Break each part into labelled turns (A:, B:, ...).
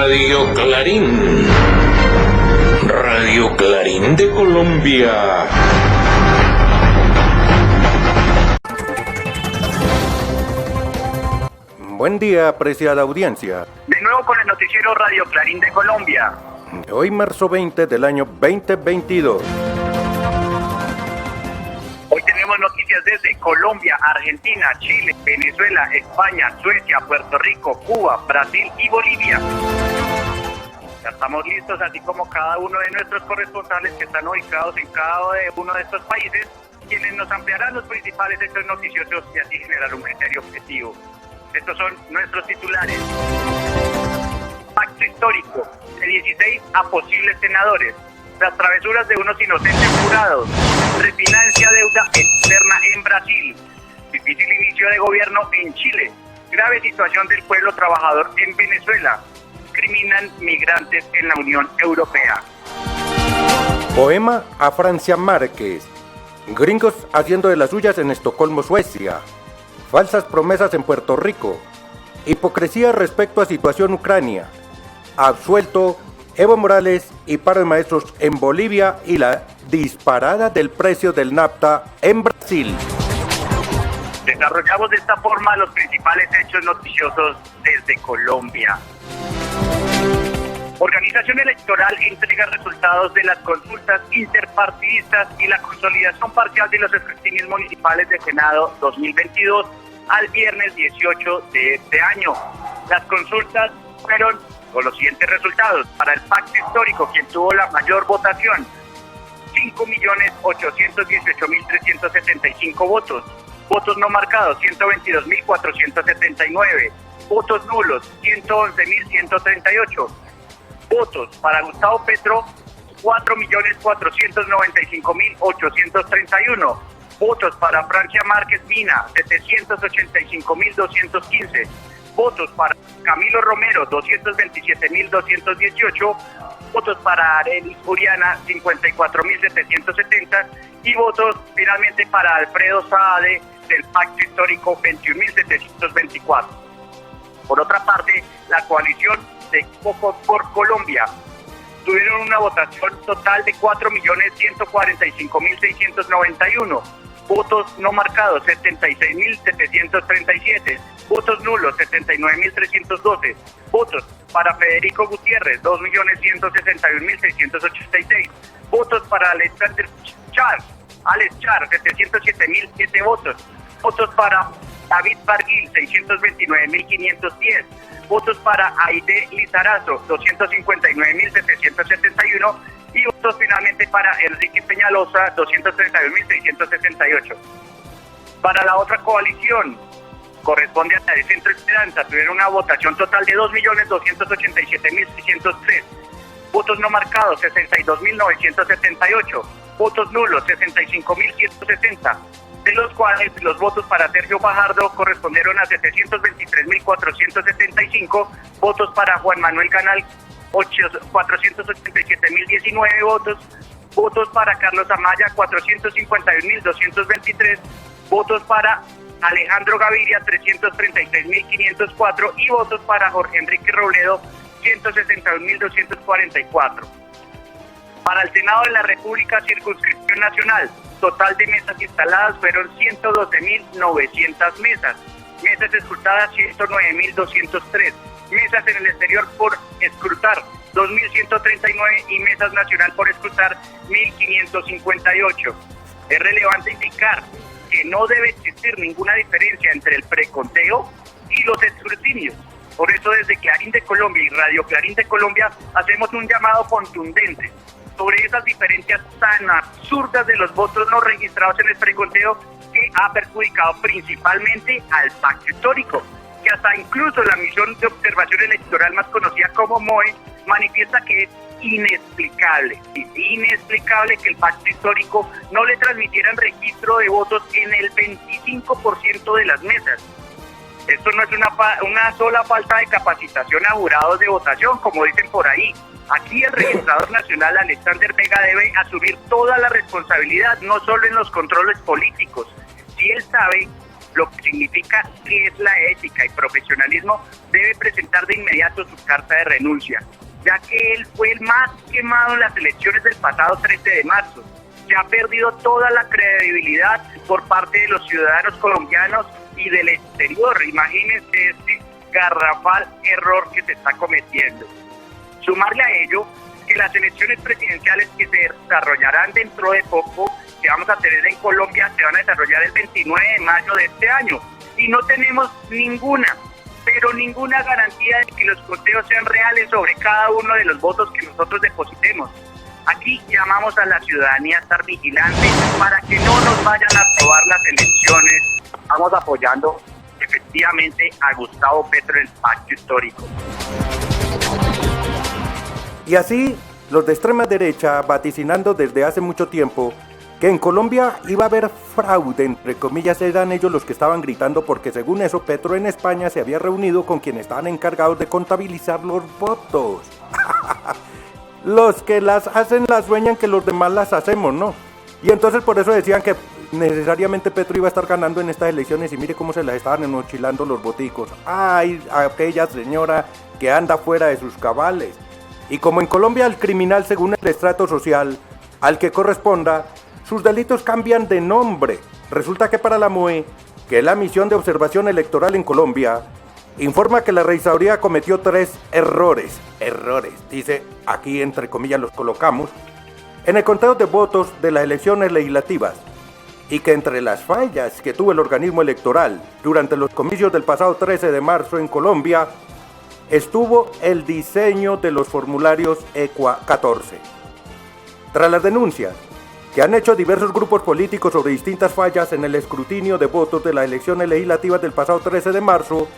A: Radio Clarín. Radio Clarín de Colombia.
B: Buen día, apreciada audiencia.
C: De nuevo con el noticiero Radio Clarín de Colombia.
B: Hoy, marzo 20 del año 2022.
C: Hoy tenemos noticias desde Colombia, Argentina, Chile, Venezuela, España, Suecia, Puerto Rico, Cuba, Brasil y Bolivia. Ya estamos listos, así como cada uno de nuestros corresponsales que están ubicados en cada uno de estos países, quienes nos ampliarán los principales hechos noticiosos y así generar un criterio objetivo. Estos son nuestros titulares. Pacto histórico de 16 a posibles senadores. Las travesuras de unos inocentes jurados. Refinancia deuda externa en Brasil. Difícil inicio de gobierno en Chile. Grave situación del pueblo trabajador en Venezuela. Discriminan migrantes en la Unión Europea.
B: Poema a Francia Márquez. Gringos haciendo de las suyas en Estocolmo, Suecia. Falsas promesas en Puerto Rico. Hipocresía respecto a situación Ucrania. Absuelto Evo Morales y paro de maestros en Bolivia y la disparada del precio del nafta en Brasil.
C: Desarrollamos de esta forma los principales hechos noticiosos desde Colombia. Organización Electoral entrega resultados de las consultas interpartidistas y la consolidación parcial de los escrutinios municipales de Senado 2022 al viernes 18 de este año. Las consultas fueron con los siguientes resultados. Para el pacto histórico, quien tuvo la mayor votación, 5.818.375 votos. Votos no marcados, 122.479. Votos nulos, 111.138. Votos para Gustavo Petro, 4.495.831. Votos para Francia Márquez Mina, 785.215. Votos para Camilo Romero, 227.218. Votos para Arelis Uriana, 54.770. Y votos finalmente para Alfredo Saade del Pacto Histórico, 21.724. Por otra parte, la coalición de Equipo por Colombia tuvieron una votación total de 4.145.691. Votos no marcados, 76.737. Votos nulos, 79.312. Votos para Federico Gutiérrez, 2.161.686. Votos para Alexander Char, 707.007 votos. Votos para David Barguil, 629.510. Votos para Aide Lizarazo, 259.771. Y votos finalmente para Enrique Peñalosa, 231.668. Para la otra coalición, corresponde a la de Centro Esperanza, tuvieron una votación total de 2.287.603. Votos no marcados, 62.978. Votos nulos, 65.160. De los cuales los votos para Sergio Fajardo correspondieron a 723.475. Votos para Juan Manuel Canal, 487.019 votos. Votos para Carlos Amaya, 451.223. Votos para Alejandro Gaviria, 336.504. Y votos para Jorge Enrique Robledo, 161.244. Para el Senado de la República, circunscripción nacional, total de mesas instaladas fueron 112.900 mesas. Mesas escrutadas, 109.203. Mesas en el exterior por escrutar, 2.139. Y mesas nacional por escrutar, 1.558. Es relevante indicar que no debe existir ninguna diferencia entre el preconteo y los escrutinios. Por eso, desde Clarín de Colombia y Radio Clarín de Colombia, hacemos un llamado contundente sobre esas diferencias tan absurdas de los votos no registrados en el preconteo, que ha perjudicado principalmente al pacto histórico, que hasta incluso la misión de observación electoral más conocida como MOE manifiesta que es inexplicable que el pacto histórico no le transmitieran registro de votos en el 25% de las mesas. Esto no es una sola falta de capacitación a jurados de votación, como dicen por ahí. Aquí el registrador nacional Alexander Vega debe asumir toda la responsabilidad, no solo en los controles políticos. Si él sabe lo que significa que es la ética y profesionalismo, debe presentar de inmediato su carta de renuncia, ya que él fue el más quemado en las elecciones del pasado 13 de marzo. Se ha perdido toda la credibilidad por parte de los ciudadanos colombianos y del exterior. Imagínense este garrafal error que se está cometiendo. Sumarle a ello que las elecciones presidenciales que se desarrollarán dentro de poco, que vamos a tener en Colombia, se van a desarrollar el 29 de mayo de este año. Y no tenemos ninguna garantía de que los conteos sean reales sobre cada uno de los votos que nosotros depositemos. Aquí llamamos a la ciudadanía a estar vigilante para que no nos vayan a robar las elecciones. Estamos apoyando efectivamente a Gustavo Petro en el pacto histórico.
B: Y así, los de extrema derecha vaticinando desde hace mucho tiempo que en Colombia iba a haber fraude, entre comillas, eran ellos los que estaban gritando porque según eso Petro en España se había reunido con quienes estaban encargados de contabilizar los votos. Los que las hacen las sueñan que los demás las hacemos, ¿no? Y entonces por eso decían que necesariamente Petro iba a estar ganando en estas elecciones y mire cómo se las estaban enmochilando los boticos. ¡Ay, aquella señora que anda fuera de sus cabales! Y como en Colombia el criminal según el estrato social al que corresponda, sus delitos cambian de nombre. Resulta que para la MOE, que es la Misión de Observación Electoral en Colombia, informa que la registraduría cometió 3 errores, dice, aquí entre comillas los colocamos, en el conteo de votos de las elecciones legislativas, y que entre las fallas que tuvo el organismo electoral durante los comicios del pasado 13 de marzo en Colombia, estuvo el diseño de los formularios ECUA 14. Tras las denuncias que han hecho diversos grupos políticos sobre distintas fallas en el escrutinio de votos de las elecciones legislativas del pasado 13 de marzo,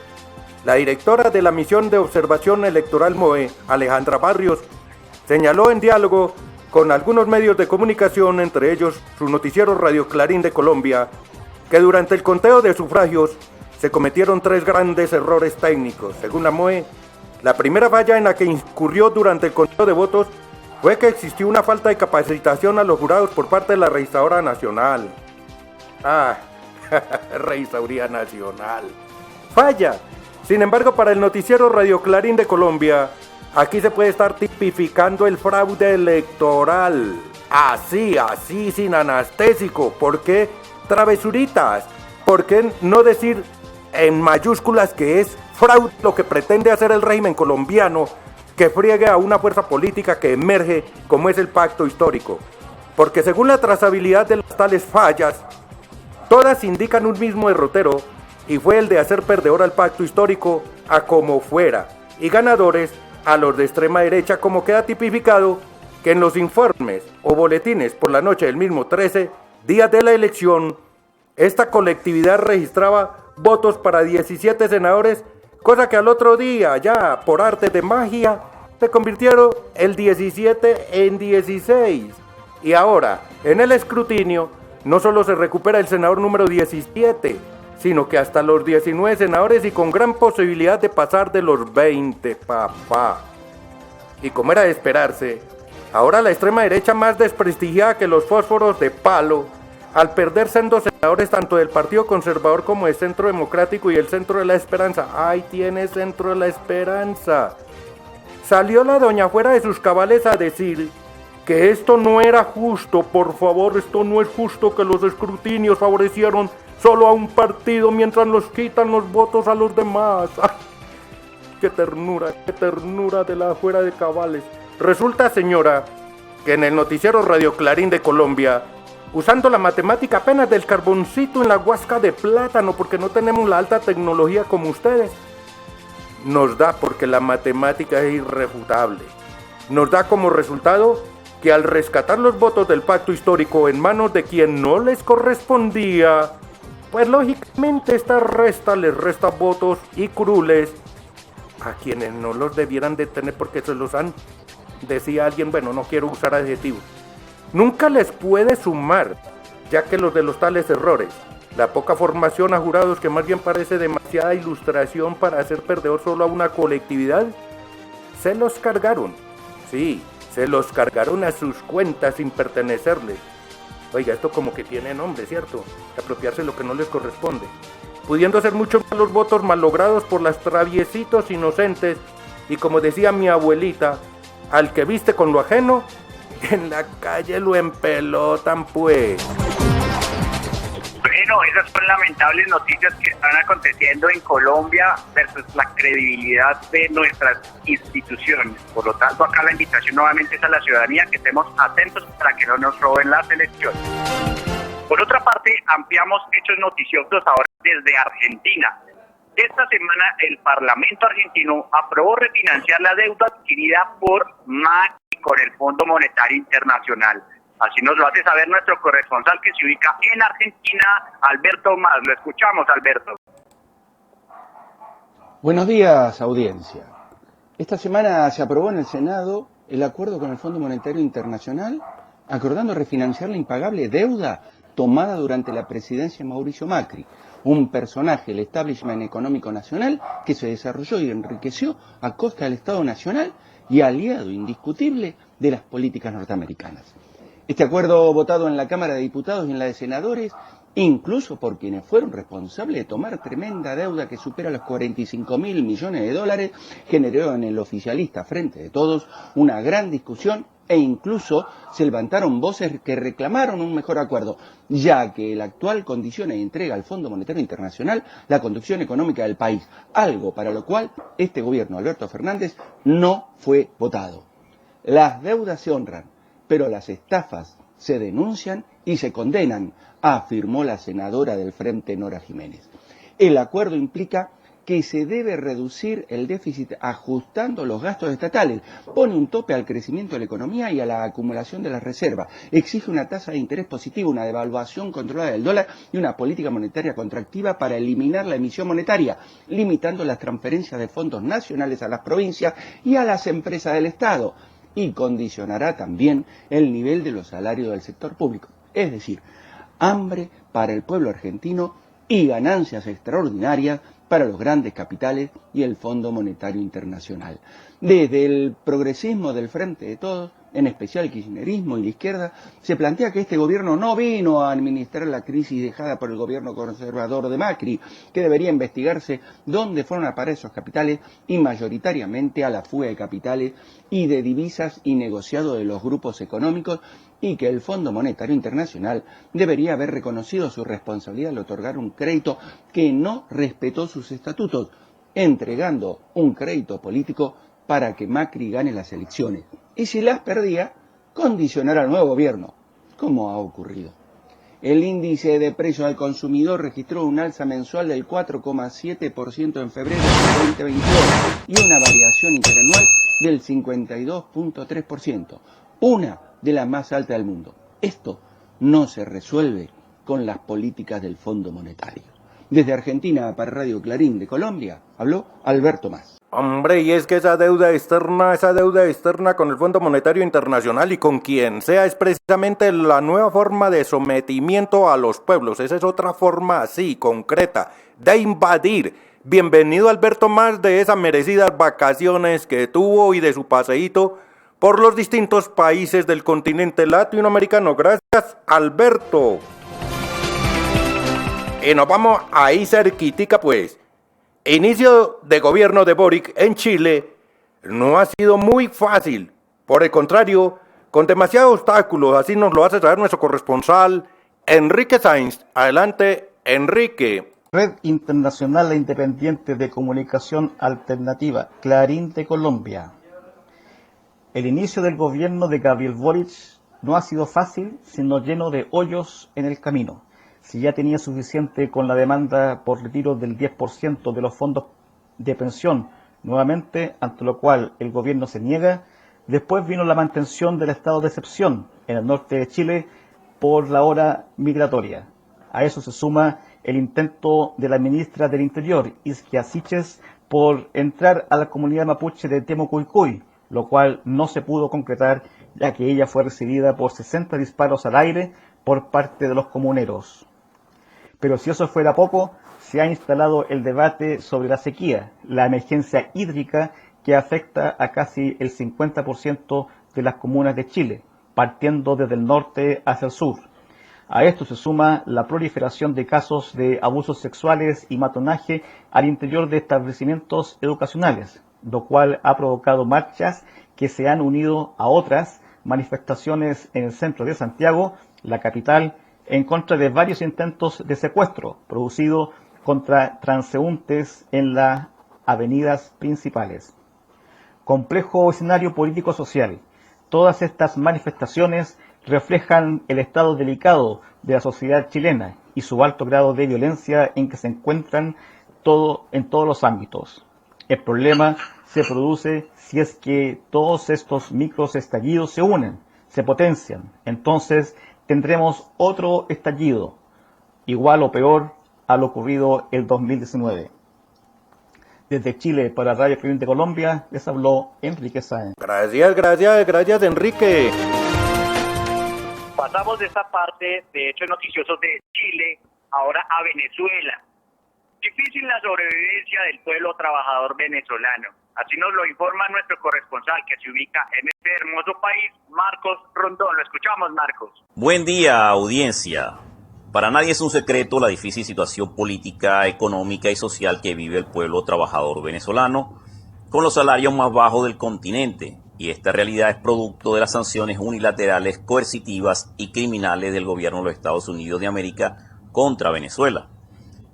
B: la directora de la Misión de Observación Electoral MOE, Alejandra Barrios, señaló en diálogo con algunos medios de comunicación, entre ellos su noticiero Radio Clarín de Colombia, que durante el conteo de sufragios se cometieron 3 grandes errores técnicos. Según la MOE, la primera falla en la que incurrió durante el conteo de votos fue que existió una falta de capacitación a los jurados por parte de la Registradora Nacional. Registraduría Nacional. Falla. Sin embargo, para el noticiero Radio Clarín de Colombia, aquí se puede estar tipificando el fraude electoral. Así, sin anestésico. ¿Por qué travesuritas? ¿Por qué no decir en mayúsculas que es fraude lo que pretende hacer el régimen colombiano, que friegue a una fuerza política que emerge como es el pacto histórico? Porque según la trazabilidad de las tales fallas, todas indican un mismo derrotero, y fue el de hacer perdedor al pacto histórico a como fuera, y ganadores a los de extrema derecha, como queda tipificado que en los informes o boletines por la noche del mismo 13, día de la elección, esta colectividad registraba votos para 17 senadores, cosa que al otro día, ya por arte de magia, se convirtieron el 17 en 16. Y ahora, en el escrutinio, no solo se recupera el senador número 17, sino que hasta los 19 senadores y con gran posibilidad de pasar de los 20, papá. Y como era de esperarse, ahora la extrema derecha más desprestigiada que los fósforos de palo, al perderse en 2 senadores tanto del Partido Conservador como del Centro Democrático y el Centro de la Esperanza. ¡Ay, tiene Centro de la Esperanza! Salió la doña fuera de sus cabales a decir que esto no era justo. Por favor, esto no es justo, que los escrutinios favorecieron solo a un partido mientras nos quitan los votos a los demás. ¡Ay! ¡Qué ternura de la fuera de cabales! Resulta, señora, que en el noticiero Radio Clarín de Colombia, usando la matemática apenas del carboncito en la guasca de plátano, porque no tenemos la alta tecnología como ustedes, nos da, porque la matemática es irrefutable, nos da como resultado que al rescatar los votos del pacto histórico en manos de quien no les correspondía, pues lógicamente esta resta les resta votos y curules a quienes no los debieran de tener porque se los han, decía alguien, bueno, no quiero usar adjetivos, nunca les puede sumar, ya que los de los tales errores, la poca formación a jurados, que más bien parece demasiada ilustración para hacer perdedor solo a una colectividad, se los cargaron, sí, se los cargaron a sus cuentas sin pertenecerles. Oiga, esto como que tiene nombre, ¿cierto? Apropiarse lo que no les corresponde. pudiendo ser muchos más los votos mallogrados por las traviesitos inocentes, y como decía mi abuelita, al que viste con lo ajeno, en la calle lo empelotan pues.
C: Bueno, esas son lamentables noticias que están aconteciendo en Colombia versus la credibilidad de nuestras instituciones. Por lo tanto, acá la invitación nuevamente es a la ciudadanía que estemos atentos para que no nos roben las elecciones. Por otra parte, ampliamos hechos noticiosos ahora desde Argentina. Esta semana el Parlamento argentino aprobó refinanciar la deuda adquirida por Macri con el Fondo Monetario Internacional. Así nos lo hace saber nuestro corresponsal que se ubica en Argentina, Alberto Más. Lo escuchamos, Alberto.
D: Buenos días, audiencia. Esta semana se aprobó en el Senado el acuerdo con el Fondo Monetario Internacional, acordando refinanciar la impagable deuda tomada durante la presidencia de Mauricio Macri, un personaje del establishment económico nacional que se desarrolló y enriqueció a costa del Estado Nacional y aliado indiscutible de las políticas norteamericanas. Este acuerdo, votado en la Cámara de Diputados y en la de Senadores, incluso por quienes fueron responsables de tomar tremenda deuda que supera los 45.000 millones de dólares, generó en el oficialista Frente de Todos una gran discusión e incluso se levantaron voces que reclamaron un mejor acuerdo, ya que el actual condiciona y entrega al Fondo Monetario Internacional la conducción económica del país, algo para lo cual este gobierno de Alberto Fernández no fue votado. Las deudas se honran, pero las estafas se denuncian y se condenan, afirmó la senadora del Frente Nora Jiménez. El acuerdo implica que se debe reducir el déficit ajustando los gastos estatales, pone un tope al crecimiento de la economía y a la acumulación de las reservas, exige una tasa de interés positiva, una devaluación controlada del dólar y una política monetaria contractiva para eliminar la emisión monetaria, limitando las transferencias de fondos nacionales a las provincias y a las empresas del Estado, y condicionará también el nivel de los salarios del sector público. Es decir, hambre para el pueblo argentino y ganancias extraordinarias para los grandes capitales y el Fondo Monetario Internacional. Desde el progresismo del Frente de Todos, en especial el kirchnerismo y la izquierda, se plantea que este gobierno no vino a administrar la crisis dejada por el gobierno conservador de Macri, que debería investigarse dónde fueron a parar esos capitales y mayoritariamente a la fuga de capitales y de divisas y negociado de los grupos económicos, y que el Fondo Monetario Internacional debería haber reconocido su responsabilidad al otorgar un crédito que no respetó sus estatutos, entregando un crédito político para que Macri gane las elecciones, y si las perdía, condicionar al nuevo gobierno, como ha ocurrido. El índice de precios al consumidor registró un alza mensual del 4,7% en febrero de 2022 y una variación interanual del 52,3%, una de las más altas del mundo. Esto no se resuelve con las políticas del Fondo Monetario. Desde Argentina, para Radio Clarín de Colombia, habló Alberto Más.
B: Hombre, y es que esa deuda externa con el Fondo Monetario Internacional y con quien sea es precisamente la nueva forma de sometimiento a los pueblos. Esa es otra forma así, concreta, de invadir. Bienvenido Alberto Más de esas merecidas vacaciones que tuvo y de su paseíto por los distintos países del continente latinoamericano. Gracias, Alberto. Y nos vamos ahí cerquitica pues. Inicio de gobierno de Boric en Chile no ha sido muy fácil. Por el contrario, con demasiados obstáculos, así nos lo hace saber nuestro corresponsal Enrique Sainz. Adelante, Enrique.
E: Red Internacional e Independiente de Comunicación Alternativa, Clarín de Colombia. El inicio del gobierno de Gabriel Boric no ha sido fácil, sino lleno de hoyos en el camino. Si ya tenía suficiente con la demanda por retiro del 10% de los fondos de pensión, nuevamente, ante lo cual el gobierno se niega, después vino la mantención del estado de excepción en el norte de Chile por la hora migratoria. A eso se suma el intento de la ministra del Interior, Isquia Siches, por entrar a la comunidad mapuche de Temucuicui, lo cual no se pudo concretar, ya que ella fue recibida por 60 disparos al aire por parte de los comuneros. Pero si eso fuera poco, se ha instalado el debate sobre la sequía, la emergencia hídrica que afecta a casi el 50% de las comunas de Chile, partiendo desde el norte hacia el sur. A esto se suma la proliferación de casos de abusos sexuales y matonaje al interior de establecimientos educacionales, lo cual ha provocado marchas que se han unido a otras manifestaciones en el centro de Santiago, la capital, en contra de varios intentos de secuestro producidos contra transeúntes en las avenidas principales. Complejo escenario político-social. Todas estas manifestaciones reflejan el estado delicado de la sociedad chilena y su alto grado de violencia en que se encuentran en todos los ámbitos. El problema se produce si es que todos estos micros estallidos se unen, se potencian. Entonces tendremos otro estallido, igual o peor a lo ocurrido el 2019. Desde Chile para Radio Clarín de Colombia les habló Enrique Sáenz.
B: Gracias Enrique.
C: Pasamos de esta parte de hechos noticiosos de Chile ahora a Venezuela. Difícil la sobrevivencia del pueblo trabajador venezolano. Así nos lo informa nuestro corresponsal que se ubica en este hermoso país, Marcos Rondón. Lo escuchamos, Marcos.
F: Buen día, audiencia. Para nadie es un secreto la difícil situación política, económica y social que vive el pueblo trabajador venezolano, con los salarios más bajos del continente. Y esta realidad es producto de las sanciones unilaterales, coercitivas y criminales del gobierno de los Estados Unidos de América contra Venezuela,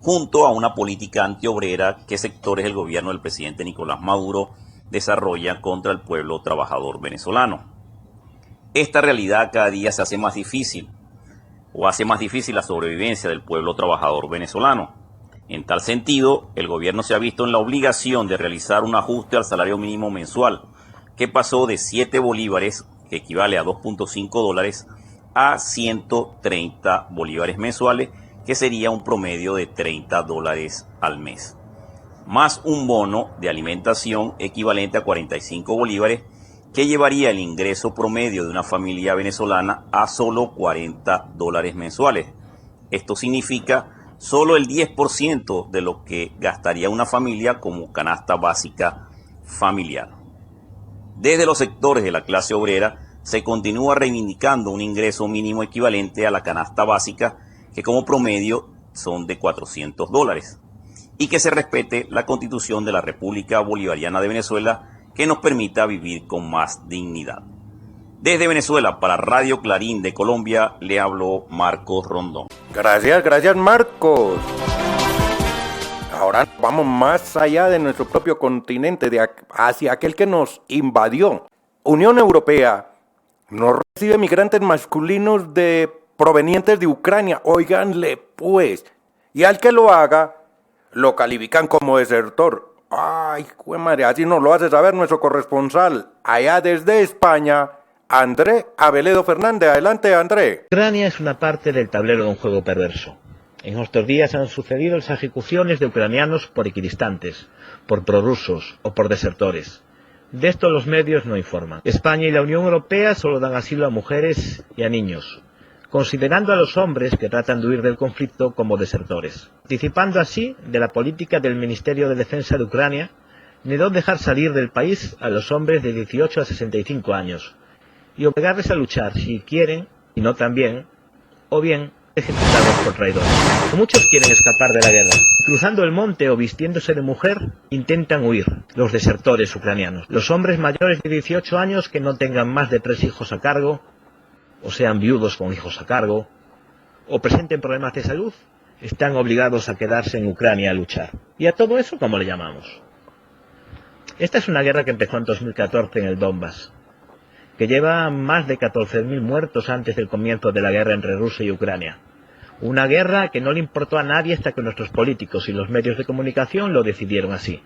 F: junto a una política antiobrera que sectores del gobierno del presidente Nicolás Maduro desarrollan contra el pueblo trabajador venezolano. Esta realidad cada día se hace más difícil, o hace más difícil la sobrevivencia del pueblo trabajador venezolano. En tal sentido, el gobierno se ha visto en la obligación de realizar un ajuste al salario mínimo mensual, que pasó de 7 bolívares, que equivale a 2.5 dólares, a 130 bolívares mensuales, que sería un promedio de 30 dólares al mes, más un bono de alimentación equivalente a 45 bolívares, que llevaría el ingreso promedio de una familia venezolana a solo 40 dólares mensuales. Esto significa solo el 10% de lo que gastaría una familia como canasta básica familiar. Desde los sectores de la clase obrera se continúa reivindicando un ingreso mínimo equivalente a la canasta básica, que como promedio son de 400 dólares, y que se respete la Constitución de la República Bolivariana de Venezuela, que nos permita vivir con más dignidad. Desde Venezuela, para Radio Clarín de Colombia, le habló Marcos Rondón.
B: Gracias Marcos. Ahora vamos más allá de nuestro propio continente, hacia aquel que nos invadió. Unión Europea no recibe migrantes masculinos provenientes de Ucrania. Óiganle pues. Y al que lo haga, lo califican como desertor. Ay, jue madre, así nos lo hace saber nuestro corresponsal allá desde España, André Aveledo Fernández. Adelante, André.
G: Ucrania es una parte del tablero de un juego perverso. En estos días han sucedido las ejecuciones de ucranianos por equidistantes, por prorrusos o por desertores. De esto los medios no informan. España y la Unión Europea solo dan asilo a mujeres y a niños, considerando a los hombres que tratan de huir del conflicto como desertores, participando así de la política del Ministerio de Defensa de Ucrania de no dejar salir del país a los hombres de 18 a 65 años y obligarles a luchar si quieren y no también, o bien ejecutados por traidores. Muchos quieren escapar de la guerra. Cruzando el monte o vistiéndose de mujer, intentan huir, los desertores ucranianos. Los hombres mayores de 18 años que no tengan más de 3 hijos a cargo, o sean viudos con hijos a cargo, o presenten problemas de salud, están obligados a quedarse en Ucrania a luchar. ¿Y a todo eso cómo le llamamos? Esta es una guerra que empezó en 2014 en el Donbass, que lleva más de 14.000 muertos antes del comienzo de la guerra entre Rusia y Ucrania. Una guerra que no le importó a nadie hasta que nuestros políticos y los medios de comunicación lo decidieron así.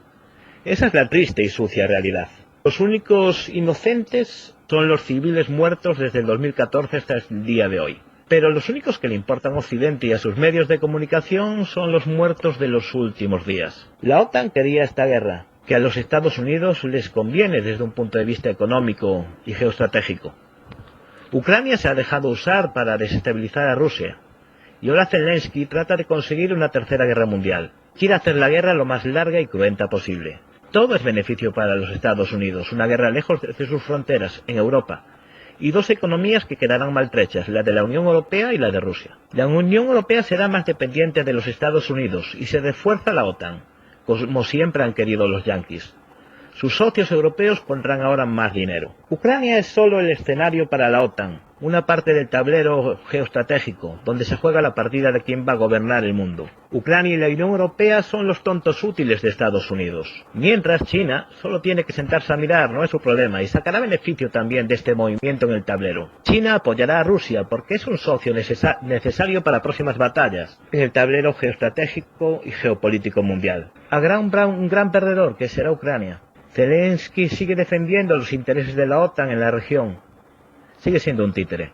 G: Esa es la triste y sucia realidad. Los únicos inocentes son los civiles muertos desde el 2014 hasta el día de hoy. Pero los únicos que le importan a Occidente y a sus medios de comunicación son los muertos de los últimos días. La OTAN quería esta guerra, que a los Estados Unidos les conviene desde un punto de vista económico y geoestratégico. Ucrania se ha dejado usar para desestabilizar a Rusia, y ahora Zelensky trata de conseguir una tercera guerra mundial. Quiere hacer la guerra lo más larga y cruenta posible. Todo es beneficio para los Estados Unidos, una guerra lejos de sus fronteras, en Europa, y dos economías que quedarán maltrechas, la de la Unión Europea y la de Rusia. La Unión Europea será más dependiente de los Estados Unidos y se refuerza la OTAN, como siempre han querido los yanquis. Sus socios europeos pondrán ahora más dinero. Ucrania es solo el escenario para la OTAN, una parte del tablero geoestratégico, donde se juega la partida de quién va a gobernar el mundo. Ucrania y la Unión Europea son los tontos útiles de Estados Unidos. Mientras, China solo tiene que sentarse a mirar, no es su problema, y sacará beneficio también de este movimiento en el tablero. China apoyará a Rusia porque es un socio necesario para próximas batallas en el tablero geoestratégico y geopolítico mundial. Habrá un gran perdedor, que será Ucrania. Zelensky sigue defendiendo los intereses de la OTAN en la región. Sigue siendo un títere.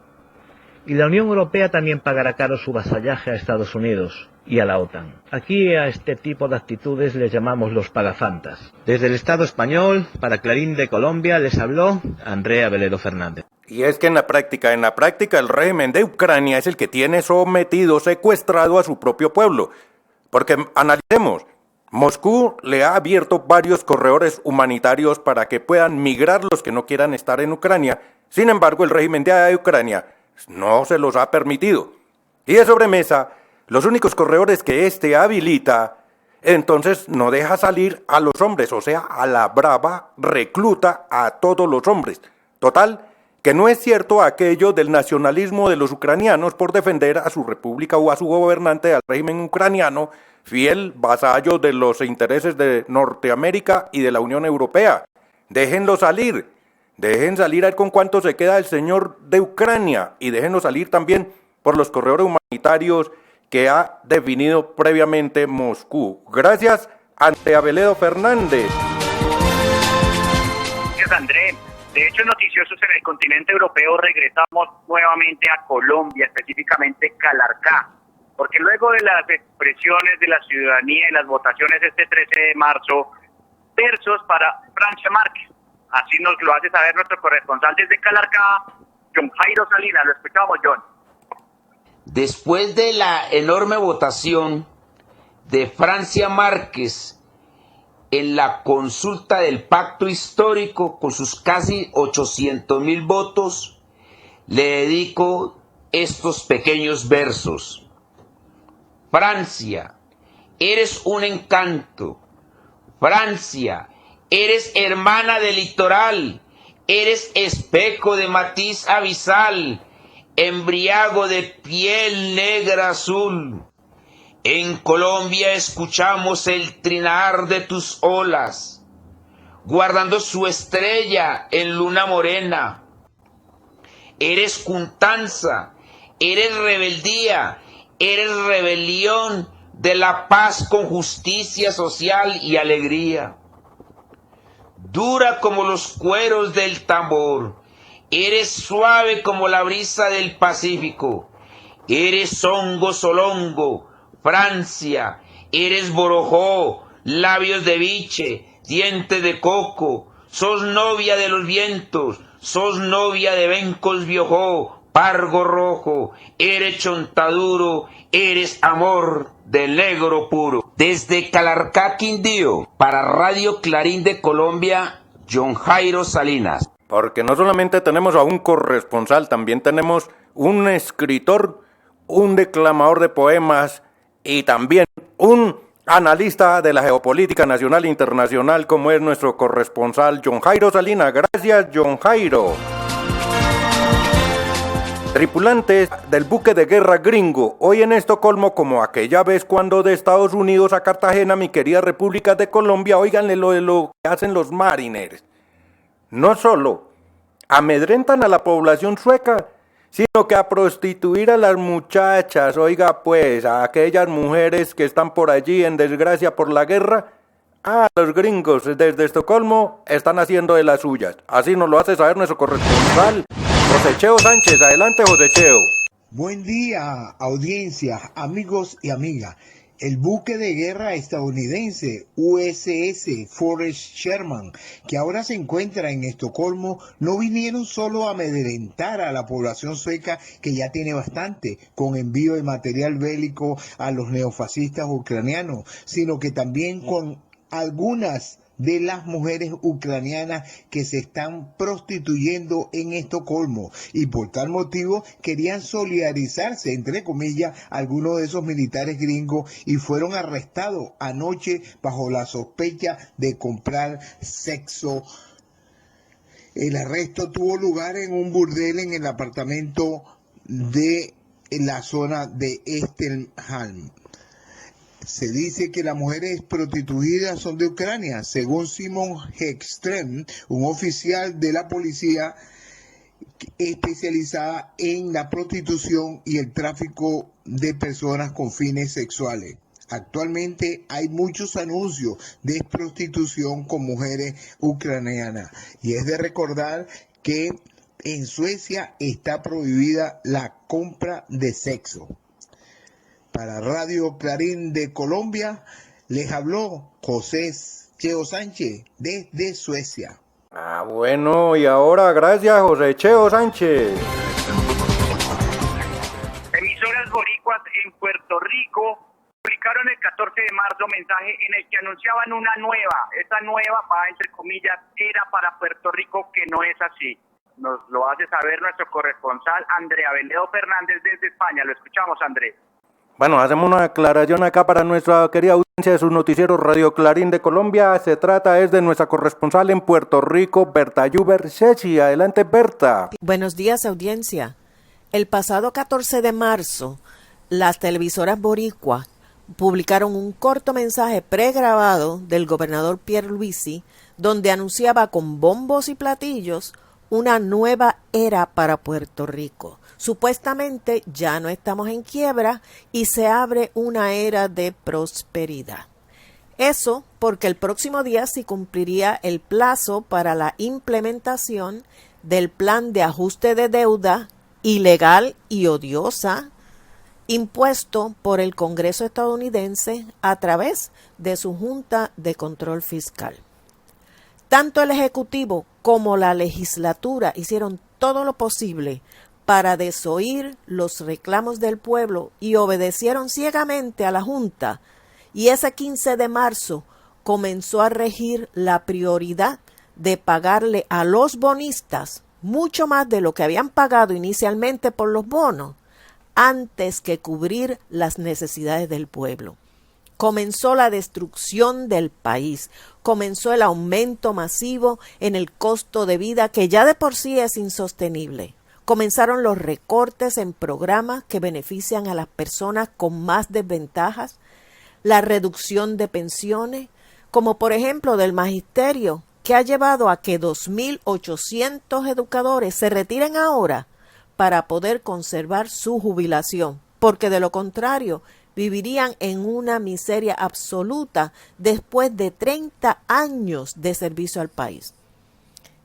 G: Y la Unión Europea también pagará caro su vasallaje a Estados Unidos y a la OTAN. Aquí a este tipo de actitudes les llamamos los pagafantas. Desde el Estado español, para Clarín de Colombia, les habló Andrea Veledo Fernández.
B: Y es que en la práctica, el régimen de Ucrania es el que tiene sometido, secuestrado a su propio pueblo. Porque analicemos. Moscú le ha abierto varios corredores humanitarios para que puedan migrar los que no quieran estar en Ucrania. Sin embargo, el régimen de Ucrania no se los ha permitido. Y de sobremesa, los únicos corredores que éste habilita, entonces no deja salir a los hombres, o sea, a la brava recluta a todos los hombres. Total, que no es cierto aquello del nacionalismo de los ucranianos por defender a su república o a su gobernante, al régimen ucraniano, fiel vasallo de los intereses de Norteamérica y de la Unión Europea. Déjenlo salir. Dejen salir a ver con cuánto se queda el señor de Ucrania y déjenlo salir también por los corredores humanitarios que ha definido previamente Moscú. Gracias, Andrea Veledo Fernández.
C: Gracias, André. De hecho, noticiosos en el continente europeo, regresamos nuevamente a Colombia, específicamente Calarcá, porque luego de las expresiones de la ciudadanía y las votaciones este 13 de marzo, versos para Francia Márquez. Así nos lo hace saber nuestro corresponsal desde Calarcá, John Jairo Salinas. Lo escuchamos, John.
H: Después de la enorme votación de Francia Márquez en la consulta del pacto histórico, con sus casi 800,000 votos, le dedico estos pequeños versos. Francia, eres un encanto. Francia, eres hermana del litoral, eres espejo de matiz abisal, embriago de piel negra azul. En Colombia escuchamos el trinar de tus olas, guardando su estrella en luna morena. Eres juntanza, eres rebeldía, eres rebelión de la paz con justicia social y alegría. Dura como los cueros del tambor, eres suave como la brisa del Pacífico, eres hongo solongo, Francia, eres borojó, labios de biche, dientes de coco, sos novia de los vientos, sos novia de Bencos Biojó, pargo rojo, eres chontaduro, eres amor del negro puro. Desde Calarcá, Quindío, para Radio Clarín de Colombia, John Jairo Salinas.
B: Porque no solamente tenemos a un corresponsal, también tenemos un escritor, un declamador de poemas y también un analista de la geopolítica nacional e internacional como es nuestro corresponsal John Jairo Salinas. Gracias, John Jairo. Tripulantes del buque de guerra gringo, hoy en Estocolmo, como aquella vez cuando de Estados Unidos a Cartagena, mi querida República de Colombia, óiganle lo que hacen los mariners. No solo amedrentan a la población sueca, sino que a prostituir a las muchachas, oiga pues, a aquellas mujeres que están por allí en desgracia por la guerra. Los gringos desde Estocolmo están haciendo de las suyas. Así nos lo hace saber nuestro corresponsal, José Cheo Sánchez. Adelante, José Cheo.
I: Buen día, audiencia, amigos y amigas. El buque de guerra estadounidense USS Forrest Sherman, que ahora se encuentra en Estocolmo, no vinieron solo a amedrentar a la población sueca, que ya tiene bastante, con envío de material bélico a los neofascistas ucranianos, sino que también con algunas de las mujeres ucranianas que se están prostituyendo en Estocolmo y por tal motivo querían solidarizarse, entre comillas, algunos de esos militares gringos y fueron arrestados anoche bajo la sospecha de comprar sexo. El arresto tuvo lugar en un burdel en el apartamento de la zona de Estelhalm. Se dice que las mujeres prostituidas son de Ucrania, según Simon Hekström, un oficial de la policía especializada en la prostitución y el tráfico de personas con fines sexuales. Actualmente hay muchos anuncios de prostitución con mujeres ucranianas y es de recordar que en Suecia está prohibida la compra de sexo. Para Radio Clarín de Colombia, les habló José Cheo Sánchez desde Suecia.
B: Bueno, y ahora gracias José Cheo Sánchez.
C: Emisoras boricuas en Puerto Rico publicaron el 14 de marzo mensaje en el que anunciaban esa nueva, entre comillas, era para Puerto Rico, que no es así. Nos lo hace saber nuestro corresponsal André Aveledo Fernández desde España. Lo escuchamos, André.
B: Bueno, hacemos una aclaración acá para nuestra querida audiencia de su noticiero Radio Clarín de Colombia. Se trata de nuestra corresponsal en Puerto Rico, Berta Lluver Chechi. Adelante, Berta.
J: Buenos días, audiencia. El pasado 14 de marzo, las televisoras boricuas publicaron un corto mensaje pregrabado del gobernador Pierluisi, donde anunciaba con bombos y platillos una nueva era para Puerto Rico. Supuestamente ya no estamos en quiebra y se abre una era de prosperidad. Eso porque el próximo día se cumpliría el plazo para la implementación del plan de ajuste de deuda ilegal y odiosa impuesto por el Congreso estadounidense a través de su Junta de Control Fiscal. Tanto el Ejecutivo como la legislatura hicieron todo lo posible para desoír los reclamos del pueblo y obedecieron ciegamente a la Junta, y ese 15 de marzo comenzó a regir la prioridad de pagarle a los bonistas mucho más de lo que habían pagado inicialmente por los bonos, antes que cubrir las necesidades del pueblo. Comenzó la destrucción del país, comenzó el aumento masivo en el costo de vida que ya de por sí es insostenible. Comenzaron los recortes en programas que benefician a las personas con más desventajas, la reducción de pensiones, como por ejemplo del magisterio, que ha llevado a que 2.800 educadores se retiren ahora para poder conservar su jubilación, porque de lo contrario vivirían en una miseria absoluta después de 30 años de servicio al país.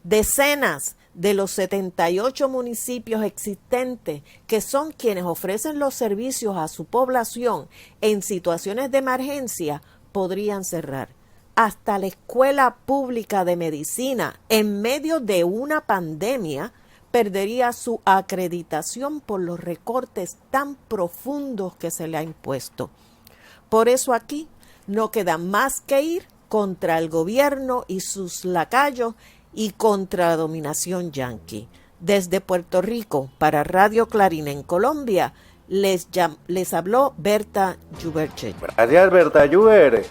J: Decenas de los 78 municipios existentes, que son quienes ofrecen los servicios a su población en situaciones de emergencia, podrían cerrar. Hasta la Escuela Pública de Medicina, en medio de una pandemia, perdería su acreditación por los recortes tan profundos que se le ha impuesto. Por eso aquí no queda más que ir contra el gobierno y sus lacayos y contra la dominación yanqui. Desde Puerto Rico, para Radio Clarín en Colombia, les habló Berta Lluver.
B: Gracias, Berta Lluver.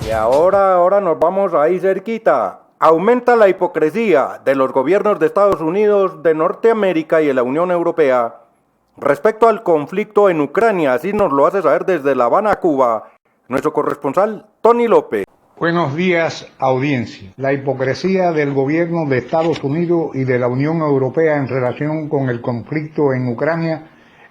B: Y ahora nos vamos ahí cerquita. Aumenta la hipocresía de los gobiernos de Estados Unidos, de Norteamérica y de la Unión Europea respecto al conflicto en Ucrania. Así nos lo hace saber desde La Habana, Cuba, nuestro corresponsal Tony López.
K: Buenos días, audiencia. La hipocresía del gobierno de Estados Unidos y de la Unión Europea en relación con el conflicto en Ucrania,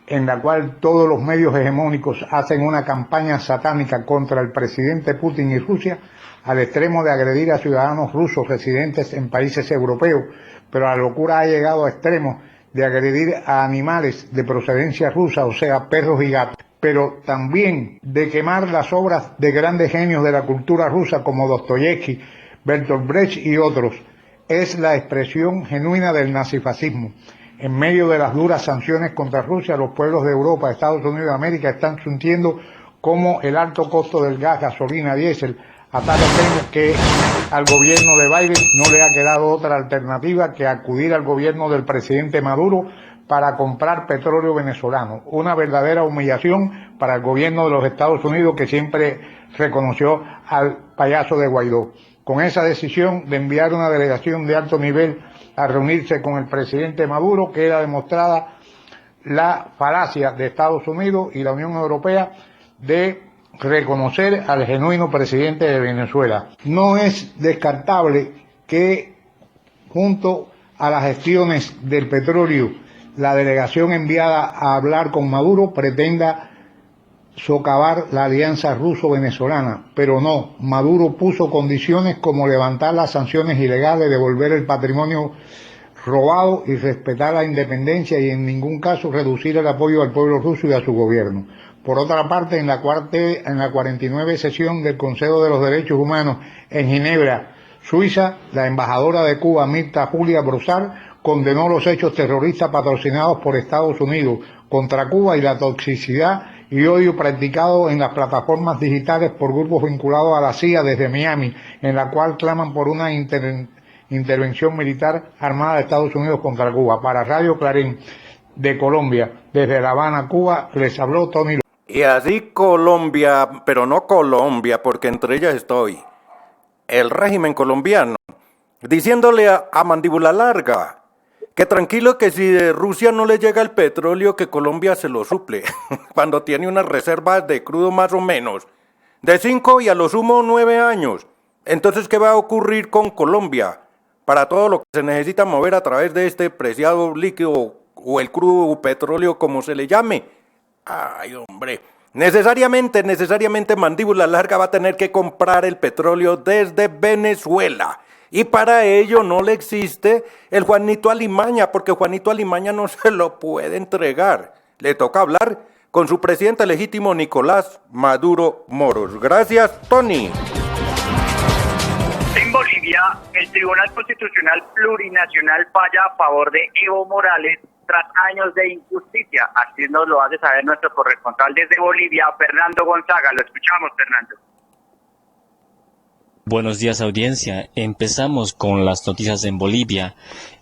K: en la cual todos los medios hegemónicos hacen una campaña satánica contra el presidente Putin y Rusia, al extremo de agredir a ciudadanos rusos residentes en países europeos, pero la locura ha llegado a extremos de agredir a animales de procedencia rusa, o sea, perros y gatos, pero también de quemar las obras de grandes genios de la cultura rusa como Dostoyevsky, Bertolt Brecht y otros. Es la expresión genuina del nazifascismo. En medio de las duras sanciones contra Rusia, los pueblos de Europa, Estados Unidos y América están sintiendo como el alto costo del gas, gasolina, diésel, a tal extremo que al gobierno de Biden no le ha quedado otra alternativa que acudir al gobierno del presidente Maduro para comprar petróleo venezolano. Una verdadera humillación para el gobierno de los Estados Unidos, que siempre reconoció al payaso de Guaidó. Con esa decisión de enviar una delegación de alto nivel a reunirse con el presidente Maduro, queda demostrada la falacia de Estados Unidos y la Unión Europea de reconocer al genuino presidente de Venezuela. No es descartable que junto a las gestiones del petróleo, la delegación enviada a hablar con Maduro pretenda socavar la alianza ruso-venezolana, pero no, Maduro puso condiciones como levantar las sanciones ilegales, devolver el patrimonio robado y respetar la independencia, y en ningún caso reducir el apoyo al pueblo ruso y a su gobierno. Por otra parte, en la 49 sesión del Consejo de los Derechos Humanos en Ginebra, Suiza, la embajadora de Cuba, Mirta Julia Brosar, condenó los hechos terroristas patrocinados por Estados Unidos contra Cuba y la toxicidad y odio practicado en las plataformas digitales por grupos vinculados a la CIA desde Miami, en la cual claman por una intervención militar armada de Estados Unidos contra Cuba. Para Radio Clarín de Colombia, desde La Habana, Cuba, les habló Tony.
B: Y así Colombia, pero no Colombia, porque entre ellas estoy, el régimen colombiano, diciéndole a Mandíbula Larga que tranquilo, que si de Rusia no le llega el petróleo, que Colombia se lo suple, cuando tiene unas reservas de crudo más o menos de 5 y a lo sumo 9 años. Entonces, ¿qué va a ocurrir con Colombia? Para todo lo que se necesita mover a través de este preciado líquido o el crudo petróleo, como se le llame. Ay, hombre, necesariamente Mandíbula Larga va a tener que comprar el petróleo desde Venezuela. Y para ello no le existe el Juanito Alimaña, porque Juanito Alimaña no se lo puede entregar. Le toca hablar con su presidente legítimo, Nicolás Maduro Moros. Gracias, Tony.
C: En Bolivia, el Tribunal Constitucional Plurinacional falla a favor de Evo Morales tras años de injusticia. Así nos lo hace saber nuestro corresponsal desde Bolivia, Fernando Gonzaga. Lo escuchamos, Fernando.
L: Buenos días, audiencia. Empezamos con las noticias en Bolivia.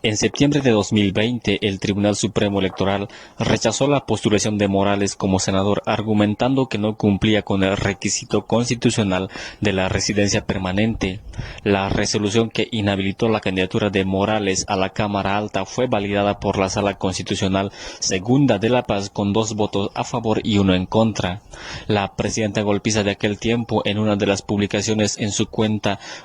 L: En septiembre de 2020, el Tribunal Supremo Electoral rechazó la postulación de Morales como senador, argumentando que no cumplía con el requisito constitucional de la residencia permanente. La resolución que inhabilitó la candidatura de Morales a la Cámara Alta fue validada por la Sala Constitucional Segunda de La Paz con 2 votos a favor y 1 en contra. La presidenta golpista de aquel tiempo, en una de las publicaciones en su cuenta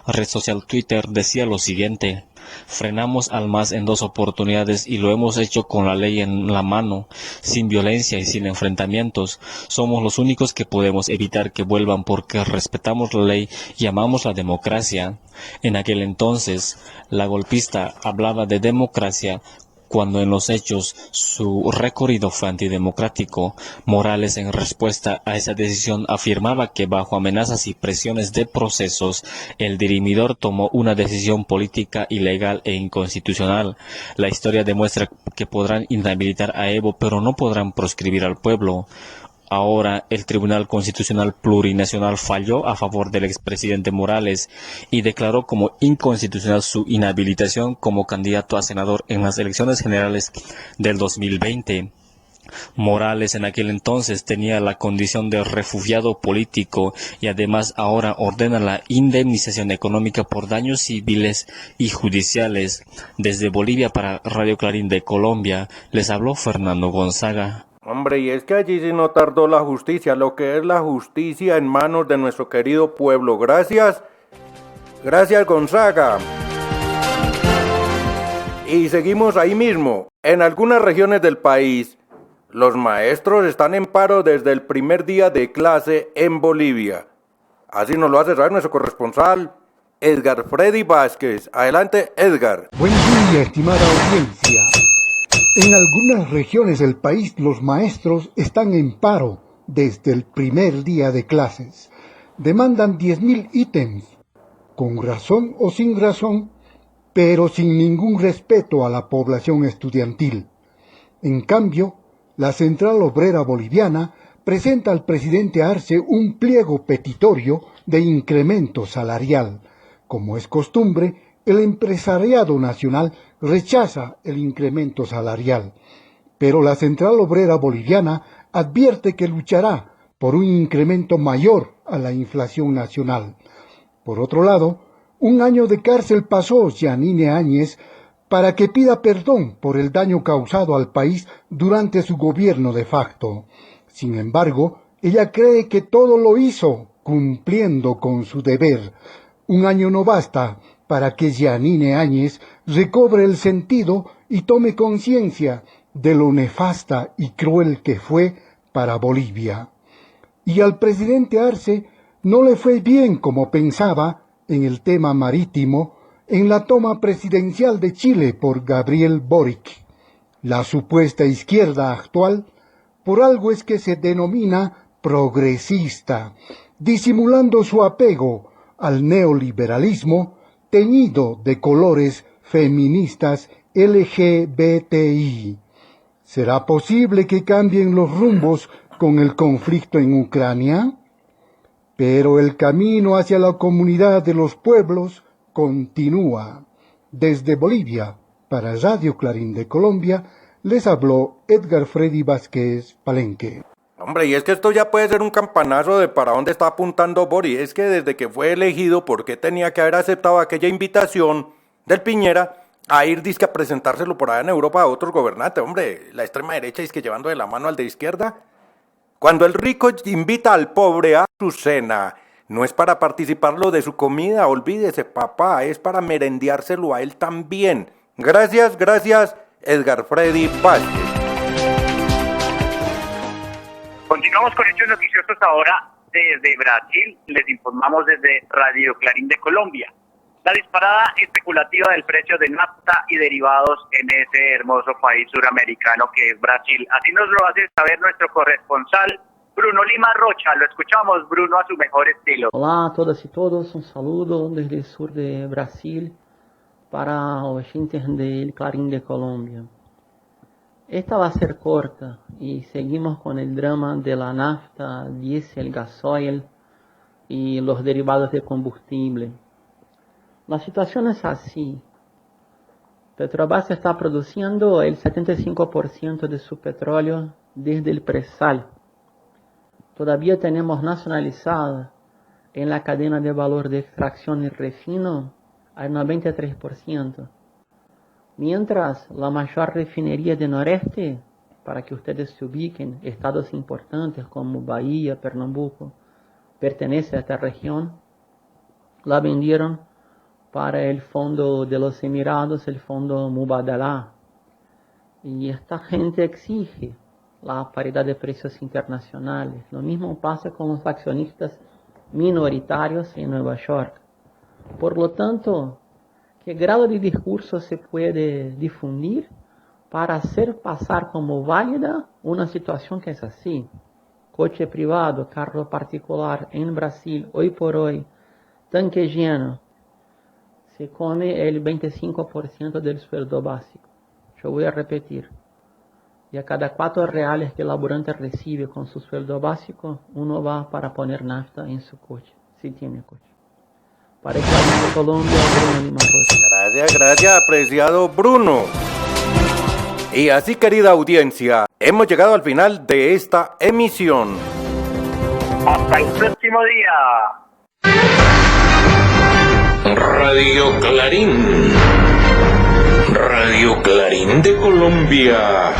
L: red social Twitter, decía lo siguiente: frenamos al MAS en 2 oportunidades y lo hemos hecho con la ley en la mano, sin violencia y sin enfrentamientos. Somos los únicos que podemos evitar que vuelvan porque respetamos la ley y amamos la democracia. En aquel entonces, la golpista hablaba de democracia cuando en los hechos su recorrido fue antidemocrático. Morales, en respuesta a esa decisión, afirmaba que bajo amenazas y presiones de procesos, el dirimidor tomó una decisión política ilegal e inconstitucional. La historia demuestra que podrán inhabilitar a Evo, pero no podrán proscribir al pueblo. Ahora, el Tribunal Constitucional Plurinacional falló a favor del expresidente Morales y declaró como inconstitucional su inhabilitación como candidato a senador en las elecciones generales del 2020. Morales en aquel entonces tenía la condición de refugiado político y además ahora ordena la indemnización económica por daños civiles y judiciales. Desde Bolivia para Radio Clarín de Colombia, les habló Fernando Gonzaga.
B: Hombre, y es que allí sí no tardó la justicia, lo que es la justicia en manos de nuestro querido pueblo. Gracias Gonzaga. Y seguimos ahí mismo. En algunas regiones del país, los maestros están en paro desde el primer día de clase en Bolivia. Así nos lo hace saber nuestro corresponsal, Edgar Freddy Vázquez. Adelante, Edgar.
M: Buen día, estimada audiencia. En algunas regiones del país los maestros están en paro desde el primer día de clases. Demandan 10.000 ítems, con razón o sin razón, pero sin ningún respeto a la población estudiantil. En cambio, la Central Obrera Boliviana presenta al presidente Arce un pliego petitorio de incremento salarial. Como es costumbre, el empresariado nacional rechaza el incremento salarial, pero la Central Obrera Boliviana advierte que luchará por un incremento mayor a la inflación nacional. Por otro lado, 1 año de cárcel pasó Yanine Áñez para que pida perdón por el daño causado al país durante su gobierno de facto. Sin embargo, ella cree que todo lo hizo cumpliendo con su deber. 1 año no basta para que Yanine Áñez recobre el sentido y tome conciencia de lo nefasta y cruel que fue para Bolivia. Y al presidente Arce no le fue bien como pensaba en el tema marítimo en la toma presidencial de Chile por Gabriel Boric. La supuesta izquierda actual, por algo es que se denomina progresista, disimulando su apego al neoliberalismo teñido de colores feministas LGBTI. ¿Será posible que cambien los rumbos con el conflicto en Ucrania? Pero el camino hacia la comunidad de los pueblos continúa. Desde Bolivia, para Radio Clarín de Colombia, les habló Edgar Freddy Vázquez Palenque.
B: Hombre, y es que esto ya puede ser un campanazo de para dónde está apuntando Boric. Es que desde que fue elegido, ¿por qué tenía que haber aceptado aquella invitación del Piñera a ir disque a presentárselo por allá en Europa a otros gobernantes? Hombre, la extrema derecha es que llevando de la mano al de izquierda. Cuando el rico invita al pobre a su cena, no es para participarlo de su comida, olvídese papá, es para merendeárselo a él también. Gracias, Edgar Freddy Vázquez.
C: Continuamos con hechos noticiosos ahora desde Brasil. Les informamos desde Radio Clarín de Colombia. La disparada especulativa del precio de nafta y derivados en ese hermoso país suramericano que es Brasil. Así nos lo hace saber nuestro corresponsal Bruno Lima Rocha. Lo escuchamos, Bruno, a su mejor estilo.
N: Olá a todas y todos, un saludo desde el sur de Brasil para oyentes del Clarín de Colombia. Esta va a ser corta y seguimos con el drama de la nafta, diésel, gasoil y los derivados de combustible. La situación es así. Petrobras está produciendo el 75% de su petróleo desde el presal. Todavía tenemos nacionalizada en la cadena de valor de extracción y refino al 93%. Mientras la mayor refinería de Noreste, para que ustedes se ubiquen, estados importantes como Bahía, Pernambuco, pertenece a esta región, la vendieron para el Fondo de los Emirados, el Fondo Mubadala. Y esta gente exige la paridad de precios internacionales. Lo mismo pasa con los accionistas minoritarios en Nueva York. Por lo tanto, ¿qué grado de discurso se puede difundir para hacer pasar como válida una situación que es así? Coche privado, carro particular en Brasil, hoy por hoy, tanque lleno, se come el 25% del sueldo básico. Yo voy a repetir. Y a cada 4 reales que el laborante recibe con su sueldo básico, uno va para poner nafta en su coche, si tiene coche. Para el Clarín de Colombia, Bruno Lima Rocha.
B: Gracias, apreciado Bruno. Y así, querida audiencia, hemos llegado al final de esta emisión.
C: Hasta el próximo día.
A: Radio Clarín. Radio Clarín de Colombia.